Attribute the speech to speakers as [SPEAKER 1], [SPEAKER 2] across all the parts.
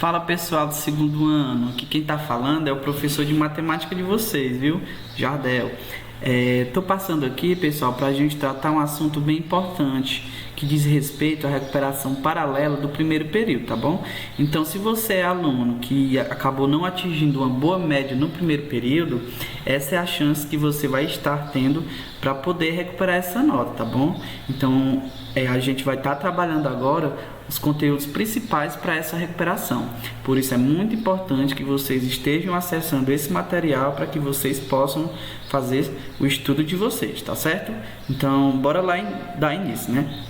[SPEAKER 1] Fala pessoal do segundo ano, aqui quem tá falando é o professor de matemática de vocês, viu? Jardel. Tô passando aqui, pessoal, para a gente tratar um assunto bem importante que diz respeito à recuperação paralela do primeiro período, tá bom? Então, se você é aluno que acabou não atingindo uma boa média no primeiro período, essa é a chance que você vai estar tendo para poder recuperar essa nota, tá bom? Então, a gente vai estar trabalhando agora os conteúdos principais para essa recuperação. Por isso é muito importante que vocês estejam acessando esse material para que vocês possam fazer o estudo de vocês, tá certo? Então, bora lá dar início, né?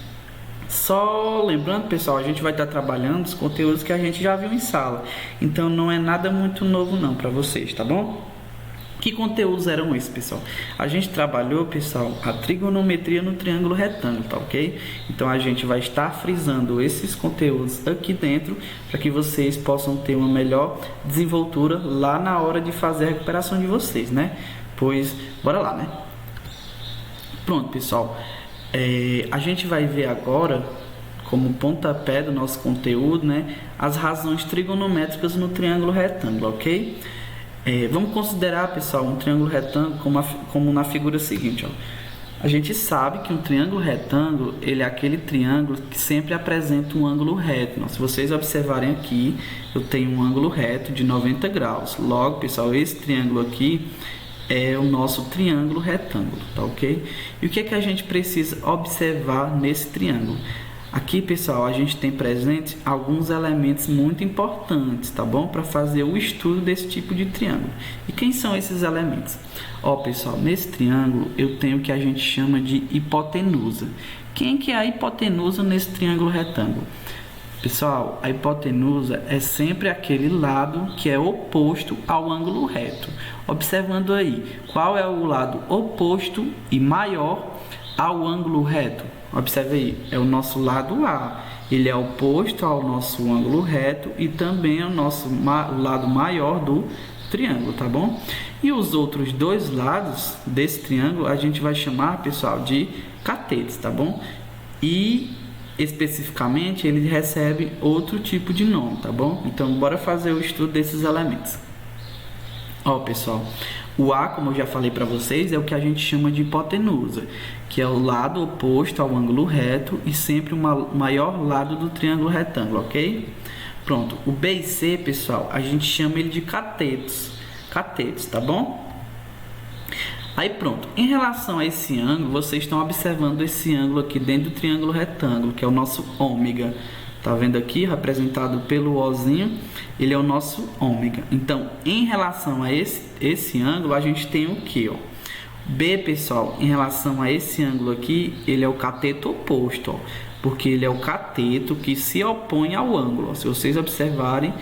[SPEAKER 1] Só lembrando, pessoal, a gente vai estar trabalhando os conteúdos que a gente já viu em sala. Então, não é nada muito novo não para vocês, tá bom? Que conteúdos eram esses, pessoal? A gente trabalhou, pessoal, a trigonometria no triângulo retângulo, tá ok? Então, a gente vai estar frisando esses conteúdos aqui dentro para que vocês possam ter uma melhor desenvoltura lá na hora de fazer a recuperação de vocês, né? Pois, bora lá, né? Pronto, pessoal. A gente vai ver agora, como pontapé do nosso conteúdo, né? As razões trigonométricas no triângulo retângulo, ok? Vamos considerar, pessoal, um triângulo retângulo como na figura seguinte, ó. A gente sabe que um triângulo retângulo, ele é aquele triângulo que sempre apresenta um ângulo reto. Se vocês observarem aqui, eu tenho um ângulo reto de 90 graus. Logo, pessoal, esse triângulo aqui é o nosso triângulo retângulo, tá ok? E o que é que a gente precisa observar nesse triângulo? Aqui, pessoal, a gente tem presente alguns elementos muito importantes, tá bom? Para fazer o estudo desse tipo de triângulo. E quem são esses elementos? Ó, pessoal, nesse triângulo eu tenho o que a gente chama de hipotenusa. Quem que é a hipotenusa nesse triângulo retângulo? Pessoal, a hipotenusa é sempre aquele lado que é oposto ao ângulo reto. Observando aí, qual é o lado oposto e maior ao ângulo reto? Observe aí, é o nosso lado A. Ele é oposto ao nosso ângulo reto e também é o nosso lado maior do triângulo, tá bom? E os outros dois lados desse triângulo a gente vai chamar, pessoal, de catetos, tá bom? E especificamente ele recebe outro tipo de nome, tá bom? Então, bora fazer o estudo desses elementos. Ó, pessoal, o A, como eu já falei para vocês, é o que a gente chama de hipotenusa, que é o lado oposto ao ângulo reto e sempre o maior lado do triângulo retângulo, ok? Pronto, o B e C, pessoal, a gente chama ele de catetos, tá bom? Aí pronto, em relação a esse ângulo, vocês estão observando esse ângulo aqui dentro do triângulo retângulo, que é o nosso ômega. Tá vendo aqui, representado pelo Ozinho, ele é o nosso ômega. Então, em relação a esse ângulo, a gente tem o que, ó? B, pessoal, em relação a esse ângulo aqui, ele é o cateto oposto, ó, porque ele é o cateto que se opõe ao ângulo. Ó. Se vocês observarem,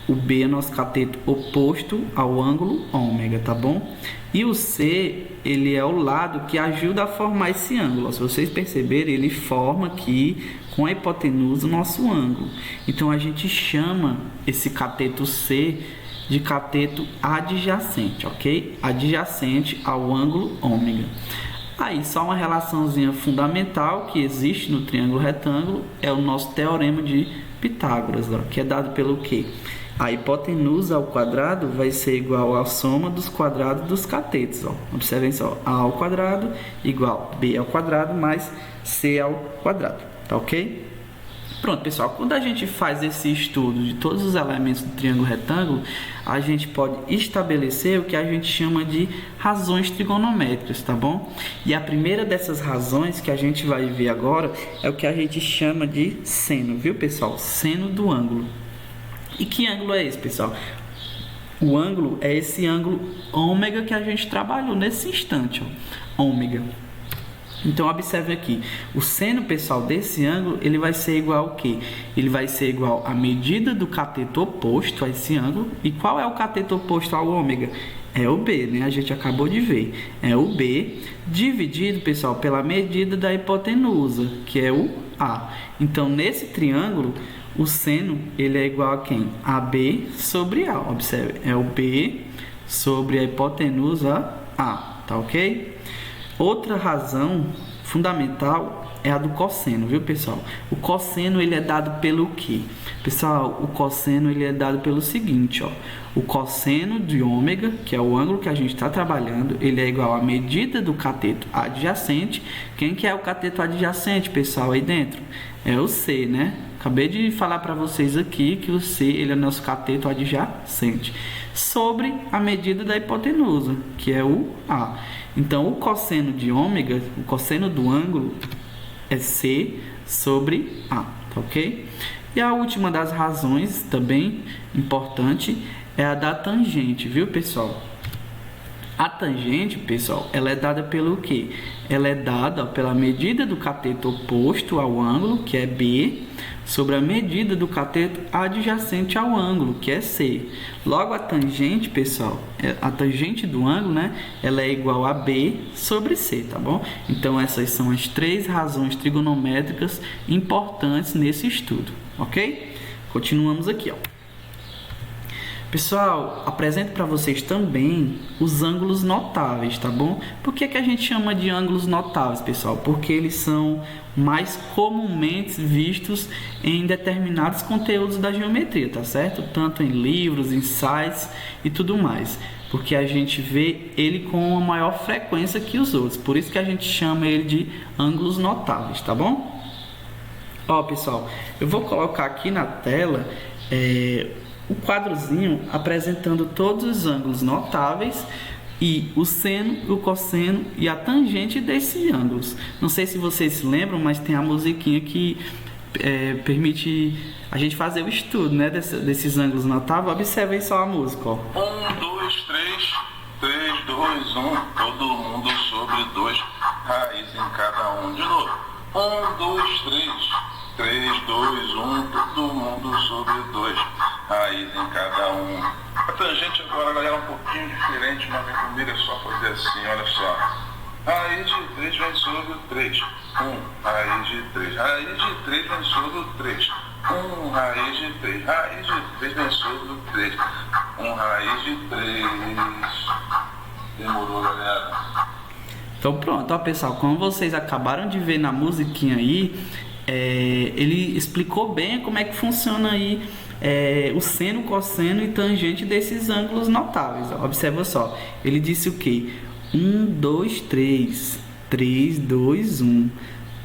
[SPEAKER 1] o B é nosso cateto oposto ao ângulo ômega, tá bom? E o C, ele é o lado que ajuda a formar esse ângulo. Ó. Se vocês perceberem, ele forma aqui com a hipotenusa o nosso ângulo. Então, a gente chama esse cateto C de cateto adjacente, ok? Adjacente ao ângulo ômega. Aí, só uma relaçãozinha fundamental que existe no triângulo retângulo é o nosso teorema de Pitágoras, ó, que é dado pelo quê? A hipotenusa ao quadrado vai ser igual à soma dos quadrados dos catetos. Ó. Observem só, A ao quadrado igual B ao quadrado mais C ao quadrado. Tá ok? Pronto, pessoal. Quando a gente faz esse estudo de todos os elementos do triângulo retângulo, a gente pode estabelecer o que a gente chama de razões trigonométricas, tá bom? E a primeira dessas razões que a gente vai ver agora é o que a gente chama de seno, viu, pessoal? Seno do ângulo. E que ângulo é esse, pessoal? O ângulo é esse ângulo ômega que a gente trabalhou nesse instante, ó. Ômega. Então, observe aqui, o seno, pessoal, desse ângulo, ele vai ser igual ao quê? Ele vai ser igual à medida do cateto oposto a esse ângulo. E qual é o cateto oposto ao ômega? É o B, né? A gente acabou de ver. É o B dividido, pessoal, pela medida da hipotenusa, que é o A. Então, nesse triângulo, o seno, ele é igual a quem? A B sobre A. Observe, é o B sobre a hipotenusa A, tá ok? Outra razão fundamental é a do cosseno, viu, pessoal? O cosseno ele é dado pelo quê? Pessoal, o cosseno ele é dado pelo seguinte, ó. O cosseno de ômega, que é o ângulo que a gente está trabalhando, ele é igual à medida do cateto adjacente. Quem que é o cateto adjacente, pessoal, aí dentro? É o C, né? Acabei de falar para vocês aqui que o C ele é nosso cateto adjacente sobre a medida da hipotenusa, que é o A. Então, o cosseno de ômega, o cosseno do ângulo, é C sobre A, tá ok? E a última das razões, também importante, é a da tangente, viu, pessoal? A tangente, pessoal, ela é dada pelo quê? Ela é dada pela medida do cateto oposto ao ângulo, que é B, sobre a medida do cateto adjacente ao ângulo, que é C. Logo, a tangente, pessoal, a tangente do ângulo, né? Ela é igual a B sobre C, tá bom? Então, essas são as 3 razões trigonométricas importantes nesse estudo, ok? Continuamos aqui, ó. Pessoal, apresento para vocês também os ângulos notáveis, tá bom? Por que a gente chama de ângulos notáveis, pessoal? Porque eles são mais comumente vistos em determinados conteúdos da geometria, tá certo? Tanto em livros, em sites e tudo mais. Porque a gente vê ele com uma maior frequência que os outros. Por isso que a gente chama ele de ângulos notáveis, tá bom? Ó, pessoal, eu vou colocar aqui na tela o quadrozinho apresentando todos os ângulos notáveis e o seno, o cosseno e a tangente desses ângulos. Não sei se vocês se lembram, mas tem a musiquinha que permite a gente fazer o estudo, né, desses ângulos notáveis. Observem só a música, ó.
[SPEAKER 2] 1, 2, 3, 3, 2, 1, todo mundo sobre 2, raiz em cada um. De novo. 1, 2, 3, 3, 2, 1, todo mundo sobre 2, raiz em cada um. A tangente agora, galera, é um pouquinho diferente, mas vem comigo, é só fazer assim, olha só. Raiz de 3 vem sobre o 3. 1, raiz de 3. Raiz de 3 vem sobre o 3. 1, raiz de 3. Raiz de 3 vem sobre o 3. 1, raiz de 3. Demorou, galera?
[SPEAKER 1] Então pronto, ó, pessoal, como vocês acabaram de ver na musiquinha aí, ele explicou bem como é que funciona aí o seno, cosseno e tangente desses ângulos notáveis. Ó. Observa só, ele disse o que? 1, 2, 3, 3, 2, 1,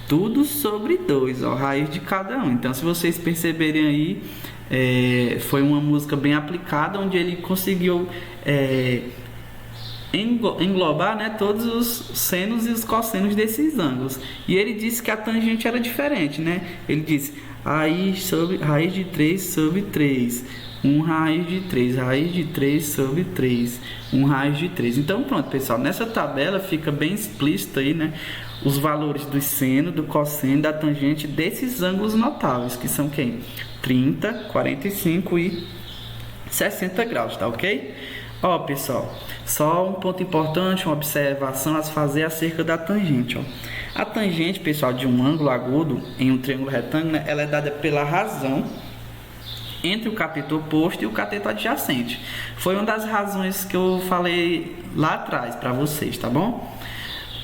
[SPEAKER 1] tudo sobre 2, ó, raiz de cada um. Então, se vocês perceberem aí, foi uma música bem aplicada, onde ele conseguiu englobar, né, todos os senos e os cossenos desses ângulos. E ele disse que a tangente era diferente, né? Ele disse raiz de 3 sobre 3, 1 raiz de 3, raiz de 3 sobre 3, 1 raiz de 3. Então pronto, pessoal, nessa tabela fica bem explícito aí, né, os valores do seno, do cosseno, da tangente desses ângulos notáveis, que são quem? 30, 45 e 60 graus, tá ok? Ó, pessoal, só um ponto importante, uma observação a se fazer acerca da tangente, ó. A tangente, pessoal, de um ângulo agudo em um triângulo retângulo, né, ela é dada pela razão entre o cateto oposto e o cateto adjacente. Foi uma das razões que eu falei lá atrás para vocês, tá bom?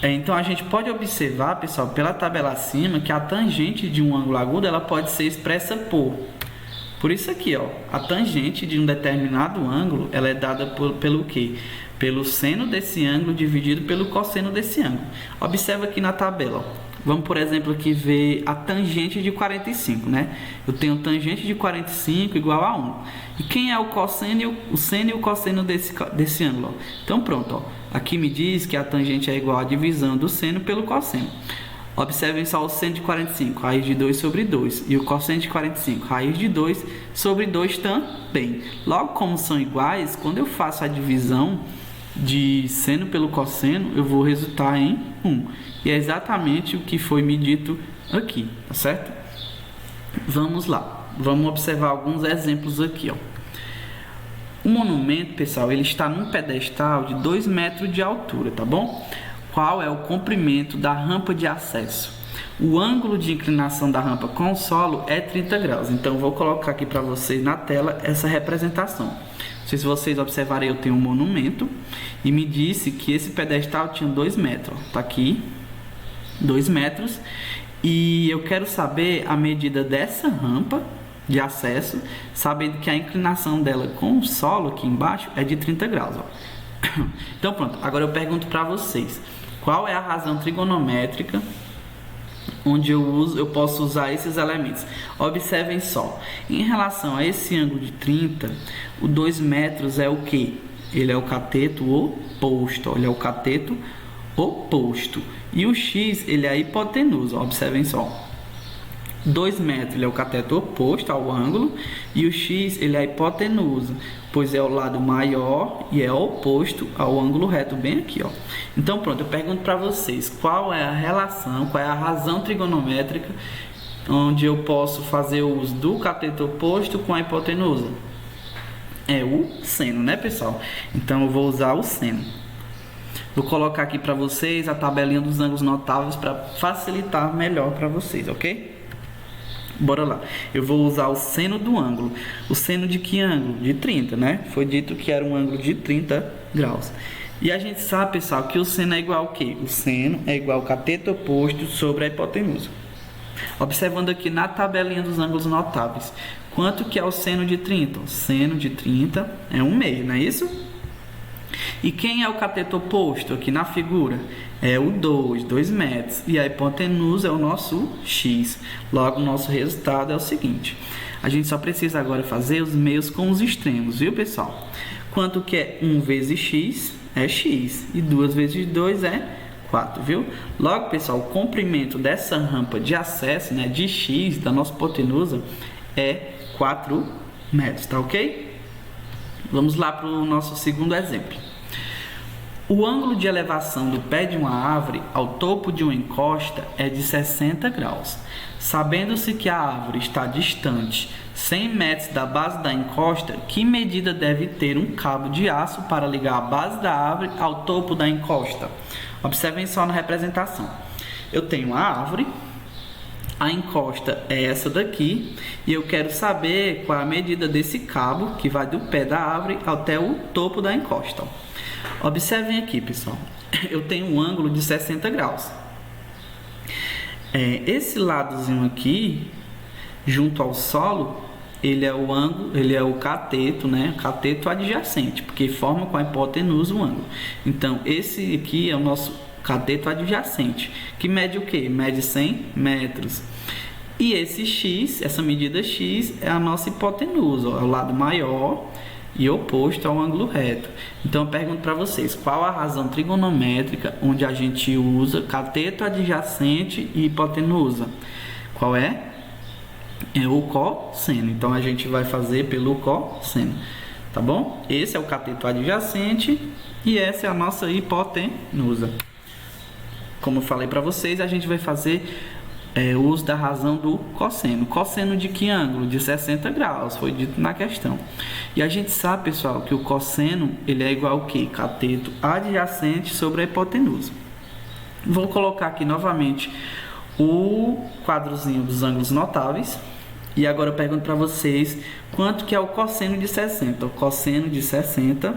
[SPEAKER 1] Então a gente pode observar, pessoal, pela tabela acima, que a tangente de um ângulo agudo ela pode ser expressa por isso aqui, ó, a tangente de um determinado ângulo, ela é dada pelo quê? Pelo seno desse ângulo dividido pelo cosseno desse ângulo. Observa aqui na tabela, ó. Vamos, por exemplo, aqui ver a tangente de 45, né? Eu tenho tangente de 45 igual a 1. E quem é o cosseno, o seno e o cosseno desse ângulo? Ó? Então, pronto, ó. Aqui me diz que a tangente é igual à divisão do seno pelo cosseno. Observem só o seno de 45, raiz de 2 sobre 2. E o cosseno de 45, raiz de 2 sobre 2 também. Logo, como são iguais, quando eu faço a divisão de seno pelo cosseno, eu vou resultar em 1. E é exatamente o que foi me dito aqui, tá certo? Vamos lá. Vamos observar alguns exemplos aqui, ó. O monumento, pessoal, ele está num pedestal de 2 metros de altura, tá bom? Qual é o comprimento da rampa de acesso? O ângulo de inclinação da rampa com o solo é 30 graus. Então, vou colocar aqui para vocês na tela essa representação. Não sei se vocês observarem, eu tenho um monumento e me disse que esse pedestal tinha 2 metros. Tá aqui. 2 metros. E eu quero saber a medida dessa rampa de acesso, sabendo que a inclinação dela com o solo aqui embaixo é de 30 graus. Ó. Então pronto, agora eu pergunto para vocês, qual é a razão trigonométrica onde eu posso usar esses elementos? Observem só, em relação a esse ângulo de 30, o 2 metros é o que? Ele é o cateto oposto, ó, ele é o cateto oposto. E o x, ele é a hipotenusa, observem só. 2 metros ele é o cateto oposto ao ângulo e o x ele é a hipotenusa, pois é o lado maior e é oposto ao ângulo reto bem aqui, ó. Então pronto, eu pergunto para vocês, qual é a relação, qual é a razão trigonométrica onde eu posso fazer o uso do cateto oposto com a hipotenusa? É o seno, né, pessoal? Então eu vou usar o seno. Vou colocar aqui para vocês a tabelinha dos ângulos notáveis para facilitar melhor para vocês, ok? Bora lá. Eu vou usar o seno do ângulo. O seno de que ângulo? De 30, né? Foi dito que era um ângulo de 30 graus. E a gente sabe, pessoal, que o seno é igual ao quê? O seno é igual ao cateto oposto sobre a hipotenusa. Observando aqui na tabelinha dos ângulos notáveis. Quanto que é o seno de 30? O seno de 30 é 1/2, não é isso? E quem é o cateto oposto aqui na figura? É o 2 metros. E a hipotenusa é o nosso x. Logo, o nosso resultado é o seguinte. A gente só precisa agora fazer os meios com os extremos, viu, pessoal? Quanto que é 1 vezes x? É x. E 2 vezes 2 é 4, viu? Logo, pessoal, o comprimento dessa rampa de acesso, né, de x, da nossa hipotenusa, é 4 metros, tá ok? Vamos lá para o nosso segundo exemplo. O ângulo de elevação do pé de uma árvore ao topo de uma encosta é de 60 graus. Sabendo-se que a árvore está distante 100 metros da base da encosta, que medida deve ter um cabo de aço para ligar a base da árvore ao topo da encosta? Observem só na representação. Eu tenho a árvore, a encosta é essa daqui, e eu quero saber qual a medida desse cabo que vai do pé da árvore até o topo da encosta. Observem aqui, pessoal, eu tenho um ângulo de 60 graus. Esse ladozinho aqui, junto ao solo, ele é o ângulo, ele é o cateto, né? Cateto adjacente, porque forma com a hipotenusa o ângulo. Então, esse aqui é o nosso cateto adjacente, que mede o quê? Mede 100 metros. E esse x, essa medida x, é a nossa hipotenusa, ó, é o lado maior e oposto ao ângulo reto. Então eu pergunto para vocês, qual a razão trigonométrica onde a gente usa cateto adjacente e hipotenusa? Qual é? É o cosseno. Então a gente vai fazer pelo cosseno, tá bom? Esse é o cateto adjacente e essa é a nossa hipotenusa. Como eu falei para vocês, a gente vai fazer o uso da razão do cosseno. Cosseno de que ângulo? De 60 graus, foi dito na questão. E a gente sabe, pessoal, que o cosseno ele é igual ao que? Cateto adjacente sobre a hipotenusa. Vou colocar aqui novamente o quadrozinho dos ângulos notáveis. E agora eu pergunto para vocês quanto que é o cosseno de 60. O cosseno de 60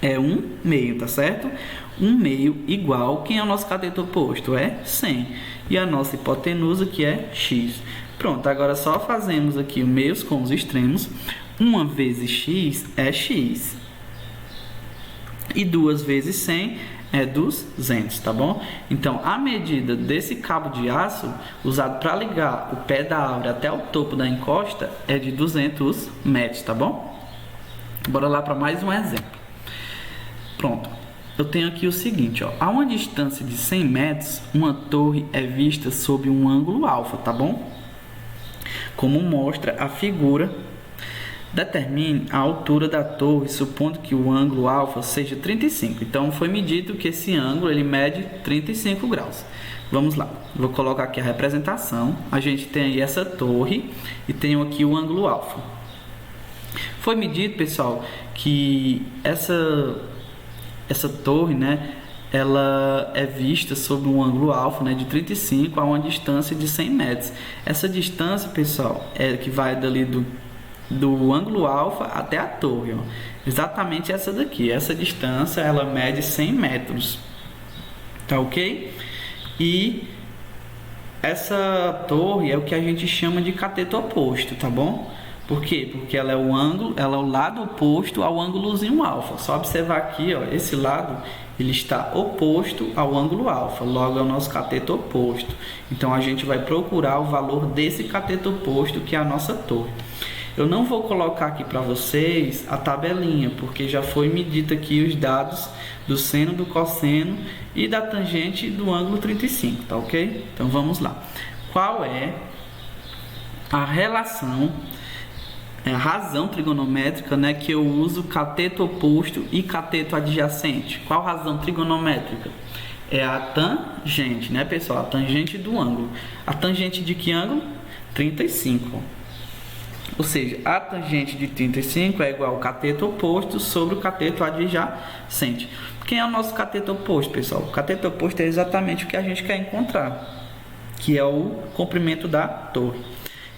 [SPEAKER 1] é 1/2, tá certo? 1/2 igual, quem é o nosso cateto oposto? É 100. E a nossa hipotenusa, que é x. Pronto, agora só fazemos aqui os meios com os extremos. 1 vezes x é x. E 2 vezes 100 é 200, tá bom? Então, a medida desse cabo de aço usado para ligar o pé da árvore até o topo da encosta é de 200 metros, tá bom? Bora lá para mais um exemplo. Pronto. Eu tenho aqui o seguinte, ó, a uma distância de 100 metros, uma torre é vista sob um ângulo alfa, tá bom? Como mostra a figura, determine a altura da torre, supondo que o ângulo alfa seja 35. Então, foi medido que esse ângulo ele mede 35 graus. Vamos lá, vou colocar aqui a representação. A gente tem aí essa torre e tenho aqui o ângulo alfa. Foi medido, pessoal, que essa torre, né, ela é vista sob um ângulo alfa, né, de 35 a uma distância de 100 metros. Essa distância, pessoal, é que vai dali do ângulo alfa até a torre, ó. Exatamente essa daqui. Essa distância, ela mede 100 metros. Tá ok? E essa torre é o que a gente chama de cateto oposto, tá bom? Por quê? Porque ela é o lado oposto ao ângulozinho alfa. Só observar aqui, ó, esse lado ele está oposto ao ângulo alfa, logo é o nosso cateto oposto. Então a gente vai procurar o valor desse cateto oposto, que é a nossa torre. Eu não vou colocar aqui para vocês a tabelinha, porque já foi medido aqui os dados do seno, do cosseno e da tangente do ângulo 35, tá ok? Então vamos lá. Qual é a relação, a razão trigonométrica, né, que eu uso cateto oposto e cateto adjacente? Qual razão trigonométrica? É a tangente, né, pessoal? A tangente do ângulo. A tangente de que ângulo? 35. Ou seja, a tangente de 35 é igual ao cateto oposto sobre o cateto adjacente. Quem é o nosso cateto oposto, pessoal? O cateto oposto é exatamente o que a gente quer encontrar, que é o comprimento da torre.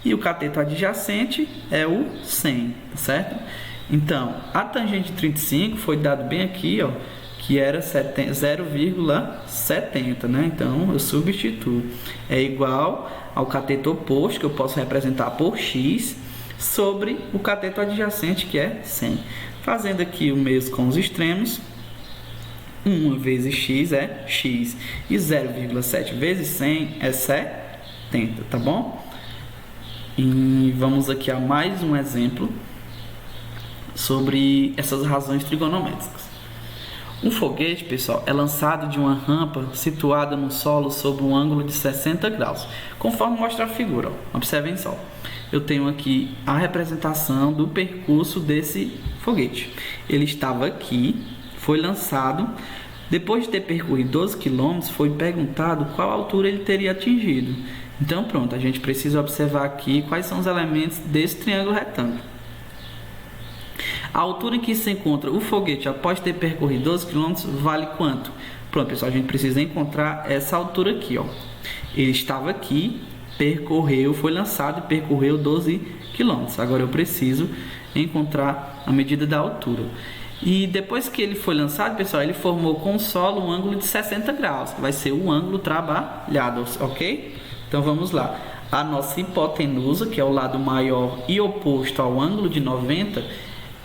[SPEAKER 1] E o cateto adjacente é o 100, certo? Então, a tangente de 35 foi dado bem aqui, ó, que era 0,70, né? Então, eu substituo. É igual ao cateto oposto, que eu posso representar por x, sobre o cateto adjacente, que é 100. Fazendo aqui o mesmo com os extremos, 1 vezes x é x, e 0,7 vezes 100 é 70, tá bom? E vamos aqui a mais um exemplo sobre essas razões trigonométricas. Um foguete, pessoal, é lançado de uma rampa situada no solo sob um ângulo de 60 graus, conforme mostra a figura. Ó. Observem só. Eu tenho aqui a representação do percurso desse foguete. Ele estava aqui, foi lançado. Depois de ter percorrido 12 km, foi perguntado qual altura ele teria atingido. Então, pronto, a gente precisa observar aqui quais são os elementos desse triângulo retângulo. A altura em que se encontra o foguete após ter percorrido 12 km vale quanto? Pronto, pessoal, a gente precisa encontrar essa altura aqui, ó. Ele estava aqui, percorreu, foi lançado e percorreu 12 km. Agora eu preciso encontrar a medida da altura. E depois que ele foi lançado, pessoal, ele formou com o solo um ângulo de 60 graus, que vai ser o ângulo trabalhado, ok? Então vamos lá. A nossa hipotenusa, que é o lado maior e oposto ao ângulo de 90,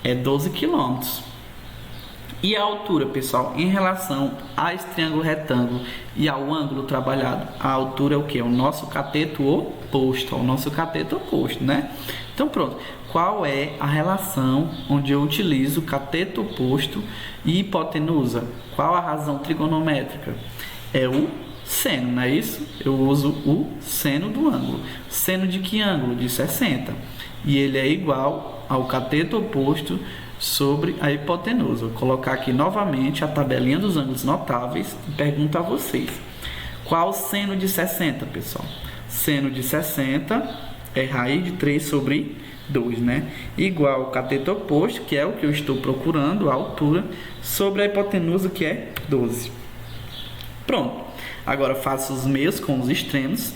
[SPEAKER 1] é 12 km. E a altura, pessoal, em relação a esse triângulo retângulo e ao ângulo trabalhado, a altura é o que? O nosso cateto oposto, né? Então pronto. Qual é a relação onde eu utilizo cateto oposto e hipotenusa? Qual a razão trigonométrica? É o seno, não é isso? Eu uso o seno do ângulo. Seno de que ângulo? De 60. E ele é igual ao cateto oposto sobre a hipotenusa. Vou colocar aqui novamente a tabelinha dos ângulos notáveis e pergunto a vocês. Qual o seno de 60, pessoal? Seno de 60 é raiz de 3 sobre 2, né? Igual ao cateto oposto, que é o que eu estou procurando, a altura, sobre a hipotenusa, que é 12. Pronto. Agora faço os meios com os extremos.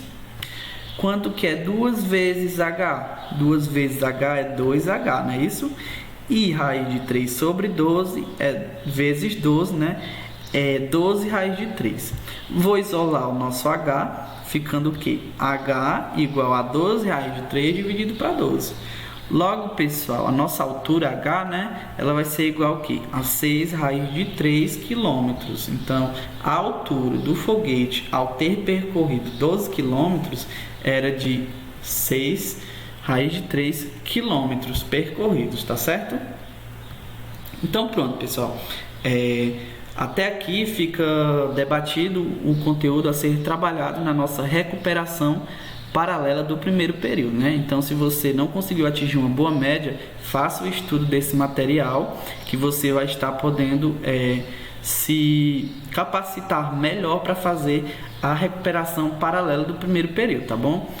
[SPEAKER 1] Quanto que é 2 vezes H? 2 vezes H é 2H, não é isso? E raiz de 3 sobre 12 é vezes 12, né? É 12 raiz de 3. Vou isolar o nosso H, ficando o quê? H igual a 12 raiz de 3 dividido para 12. Logo, pessoal, a nossa altura H, né? Ela vai ser igual a quê? A 6 raiz de 3 quilômetros. Então, a altura do foguete, ao ter percorrido 12 quilômetros, era de 6 raiz de 3 quilômetros percorridos, tá certo? Então, pronto, pessoal. Até aqui fica debatido o conteúdo a ser trabalhado na nossa recuperação paralela do primeiro período, né? Então, se você não conseguiu atingir uma boa média, faça o estudo desse material, que você vai estar podendo se capacitar melhor para fazer a recuperação paralela do primeiro período, tá bom?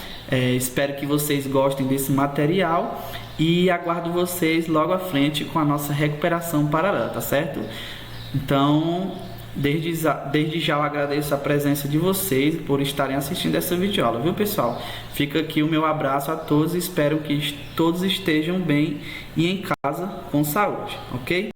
[SPEAKER 1] Espero que vocês gostem desse material e aguardo vocês logo à frente com a nossa recuperação paralela, tá certo? Então, desde já eu agradeço a presença de vocês por estarem assistindo essa videoaula, viu, pessoal? Fica aqui o meu abraço a todos e espero que todos estejam bem e em casa com saúde, ok?